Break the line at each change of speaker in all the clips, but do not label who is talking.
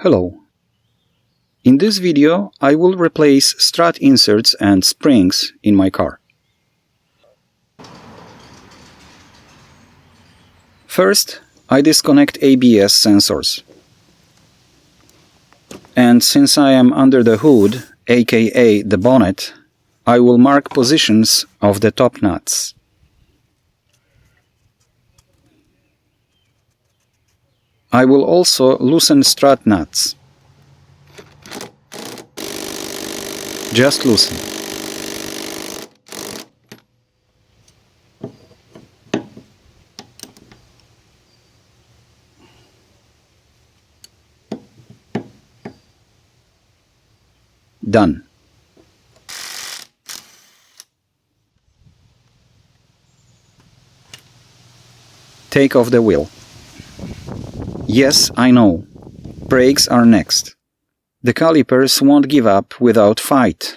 Hello. In this video, I will replace strut inserts and springs in my car. First, I disconnect ABS sensors. And since I am under the hood, aka the bonnet, I will mark positions of the top nuts. I will also loosen strut nuts. Just loosen. Done. Take off the wheel. Yes, I know. Brakes are next. The calipers won't give up without fight.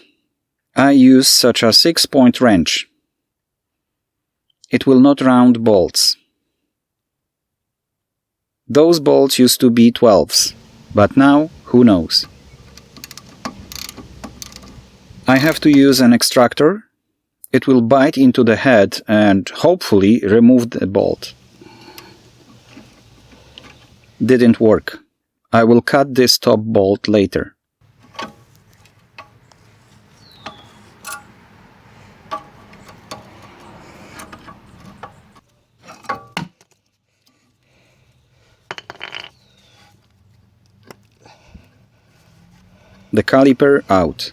I use such a 6-point wrench. It will not round bolts. Those bolts used to be 12s, but now who knows? I have to use an extractor. It will bite into the head and hopefully remove the bolt. Didn't work. I will cut this top bolt later. The caliper out.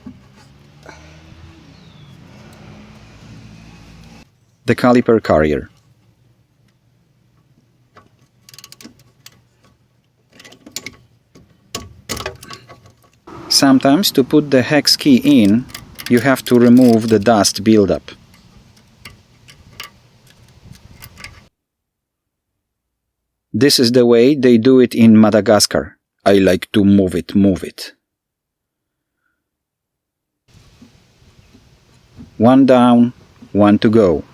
The caliper carrier. Sometimes to put the hex key in, you have to remove the dust buildup. This is the way they do it in Madagascar. I like to move it. One down, one to go.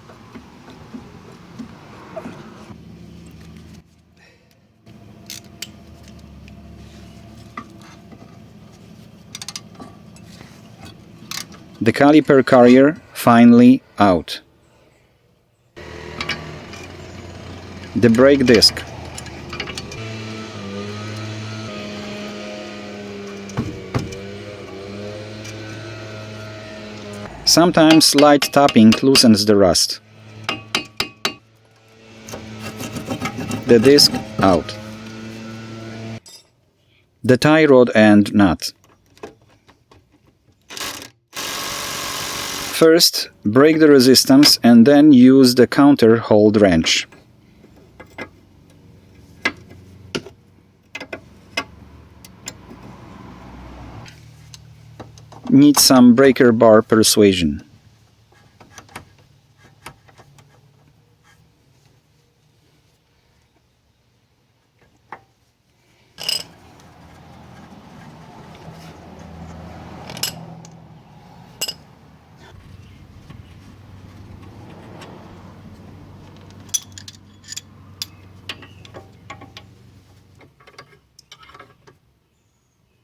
The caliper carrier finally out. The brake disc. Sometimes light tapping loosens the rust. The disc out. The tie rod and nut. First, break the resistance and then use the counter hold wrench. Need some breaker bar persuasion.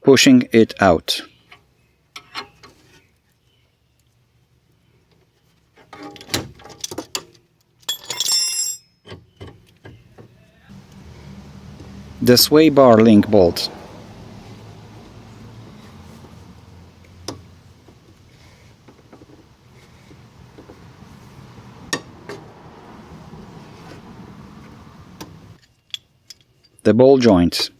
Pushing it out. The sway bar link bolt. The ball joint.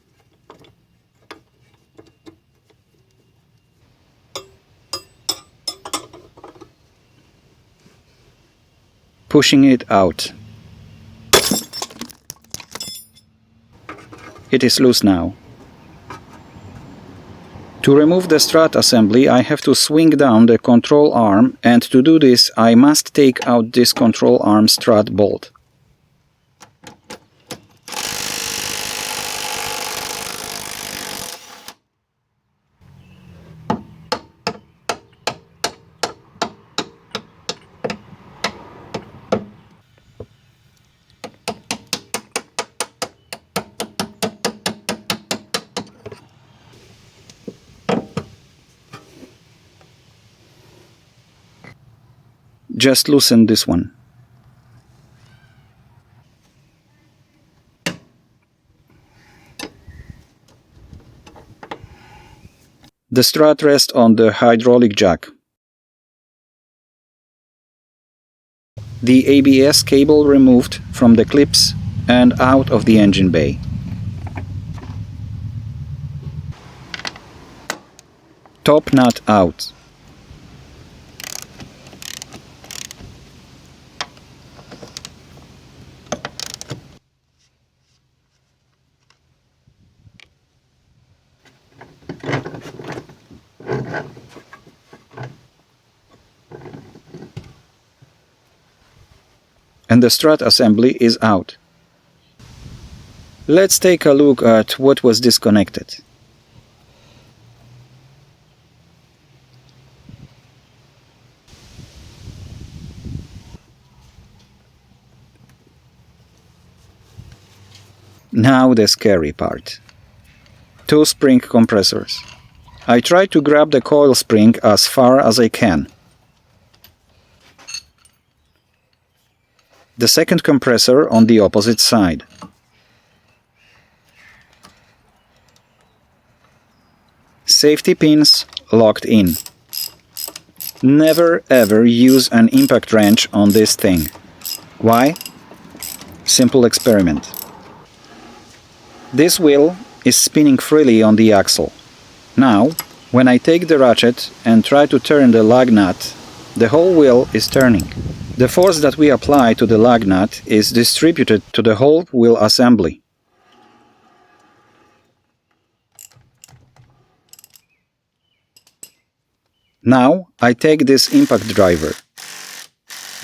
Pushing it out. It is loose now. To remove the strut assembly, I have to swing down the control arm, and to do this I must take out this control arm strut bolt. just loosen this one. The strut rests on the hydraulic jack. The ABS cable removed from the clips and out of the engine bay. Top nut out. And the strut assembly is out. Let's take a look at what was disconnected. Now the scary part. 2 spring compressors. I try to grab the coil spring as far as I can. The second compressor on the opposite side. Safety pins locked in. Never ever use an impact wrench on this thing. Why? Simple experiment. This wheel is spinning freely on the axle. Now, when I take the ratchet and try to turn the lug nut, the whole wheel is turning. The force that we apply to the lug nut is distributed to the whole wheel assembly. Now I take this impact driver.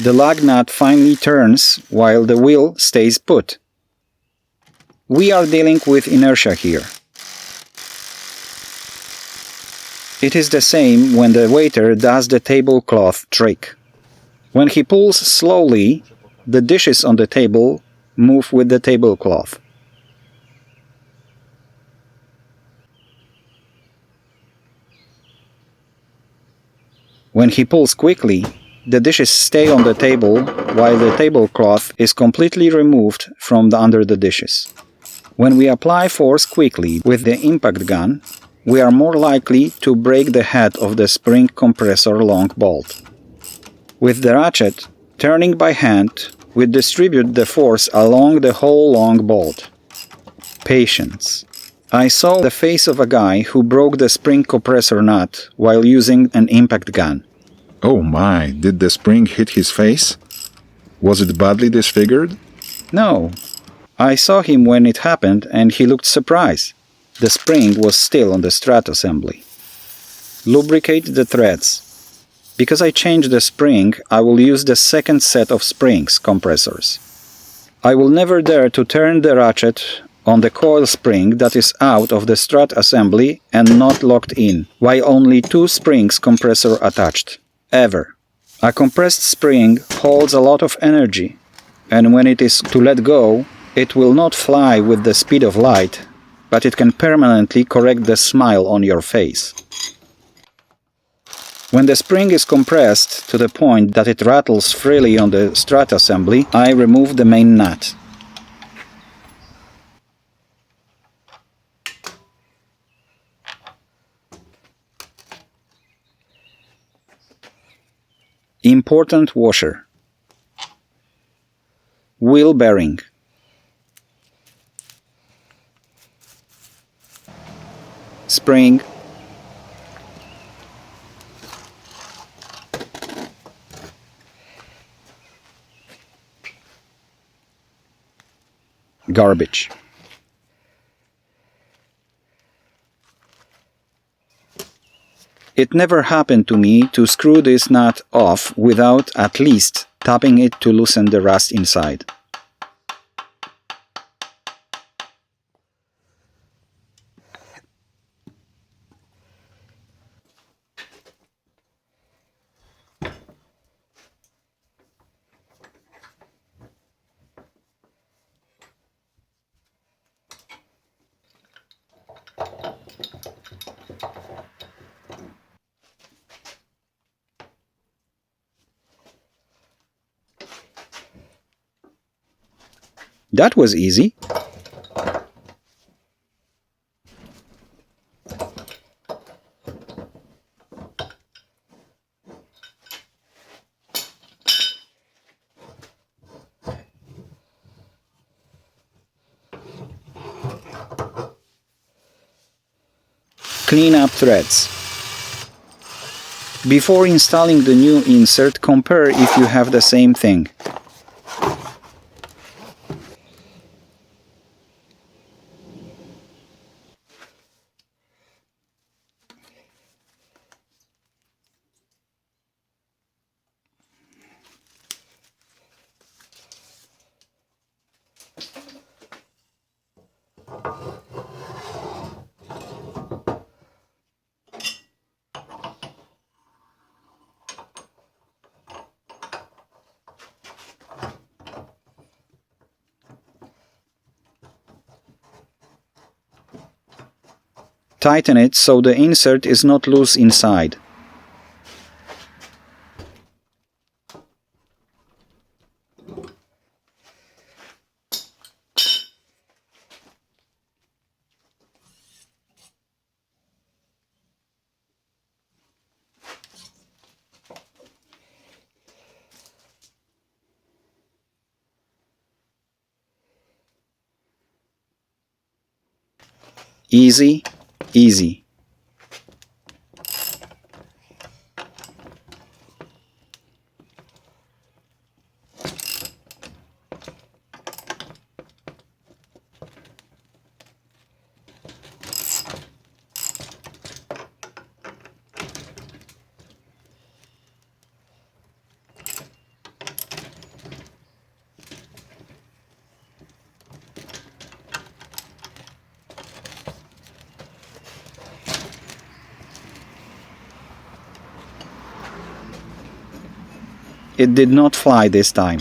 The lug nut finally turns while the wheel stays put. We are dealing with inertia here. It is the same when the waiter does the tablecloth trick. When he pulls slowly, the dishes on the table move with the tablecloth. When he pulls quickly, the dishes stay on the table while the tablecloth is completely removed from under the dishes. When we apply force quickly with the impact gun, we are more likely to break the head of the spring compressor long bolt. With the ratchet, turning by hand, we distribute the force along the whole long bolt. Patience. I saw the face of a guy who broke the spring compressor nut while using an impact gun.
Oh my, did the spring hit his face? Was it badly disfigured?
No. I saw him when it happened and he looked surprised. The spring was still on the strut assembly. Lubricate the threads. Because I changed the spring, I will use the second set of springs compressors. I will never dare to turn the ratchet on the coil spring that is out of the strut assembly and not locked in, while only 2 springs compressor attached. Ever. A compressed spring holds a lot of energy, and when it is to let go, it will not fly with the speed of light, but it can permanently correct the smile on your face. When the spring is compressed to the point that it rattles freely on the strut assembly, I remove the main nut. Important washer. Wheel bearing. Spring. Garbage. It never happened to me to screw this nut off without at least tapping it to loosen the rust inside. That was easy. Clean up threads. Before installing the new insert, compare if you have the same thing. Tighten it so the insert is not loose inside. Easy, easy. It did not fly this time.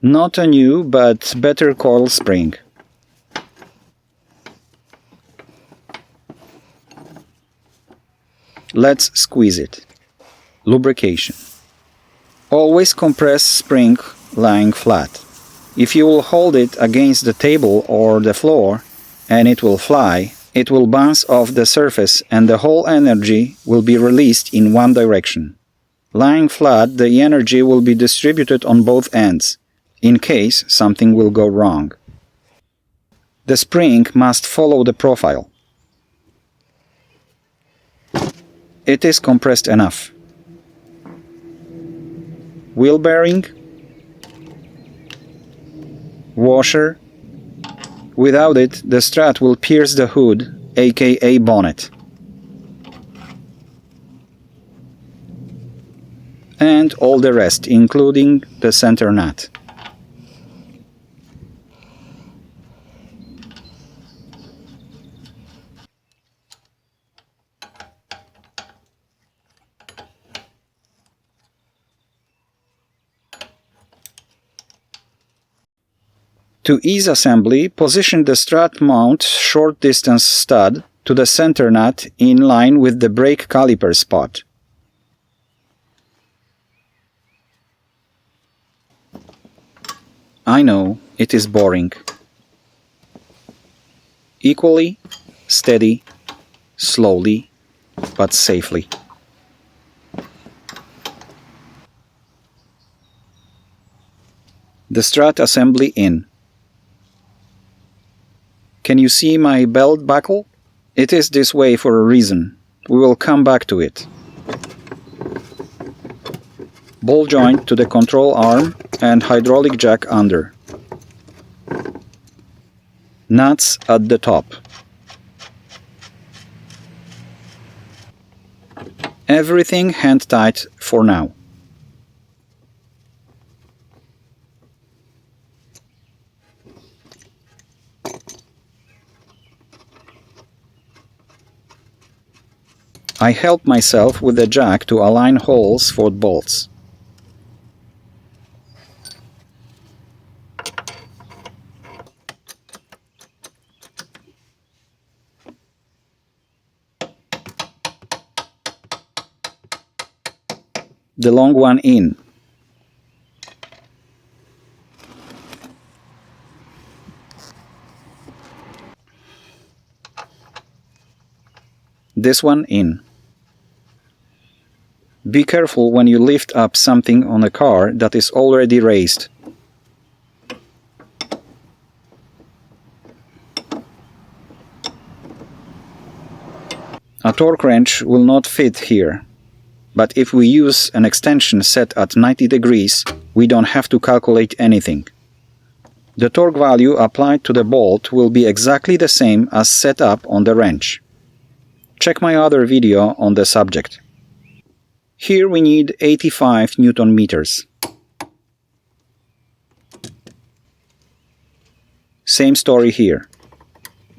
Not a new, but better coil spring. Let's squeeze it. Lubrication. Always compress spring lying flat. If you will hold it against the table or the floor and it will fly, it will bounce off the surface and the whole energy will be released in one direction. Lying flat, the energy will be distributed on both ends, in case something will go wrong. The spring must follow the profile. It is compressed enough. Wheel bearing, washer. Without it, the strut will pierce the hood, aka bonnet. And all the rest, including the center nut. To ease assembly, position the strut mount short distance stud to the center nut in line with the brake caliper spot. I know, it is boring. Equally, steady, slowly, but safely. The strut assembly in. Can you see my belt buckle? It is this way for a reason. We will come back to it. Ball joint to the control arm and hydraulic jack under. Nuts at the top. Everything hand tight for now. I help myself with the jack to align holes for bolts. the long one in. This one in. Be careful when you lift up something on a car that is already raised. A torque wrench will not fit here, but if we use an extension set at 90 degrees, we don't have to calculate anything. The torque value applied to the bolt will be exactly the same as set up on the wrench. Check my other video on the subject. Here we need 85 Newton meters. Same story here.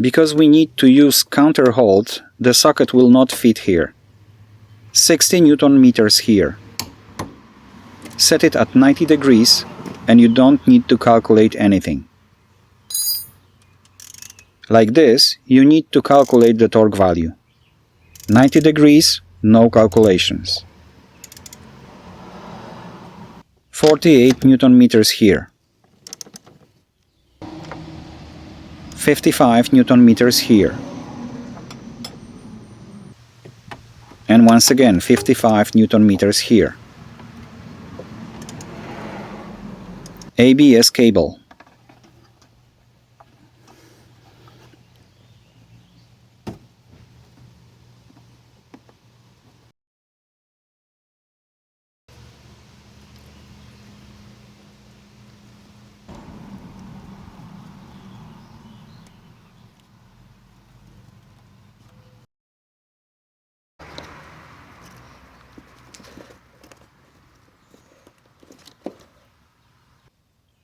Because we need to use counterhold, the socket will not fit here. 60 Newton meters here. Set it at 90 degrees and you don't need to calculate anything. Like this, you need to calculate the torque value. 90 degrees, no calculations. 48 Newton meters here. 55 Newton meters here. And once again 55 Newton meters here. ABS cable.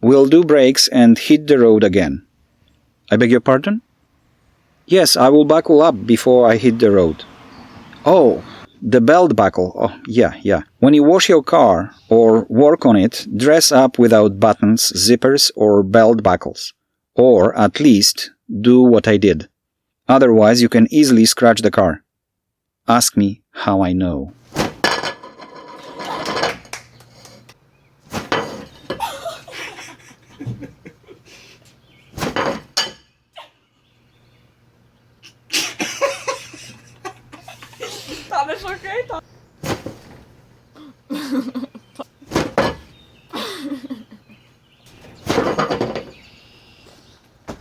We'll do brakes and hit the road again. I beg your pardon? Yes, I will buckle up before I hit the road. Oh, the belt buckle. Oh, yeah. When you wash your car or work on it, dress up without buttons, zippers, or belt buckles. Or, at least, do what I did. Otherwise, you can easily scratch the car. Ask me how I know.
Alles okay dan?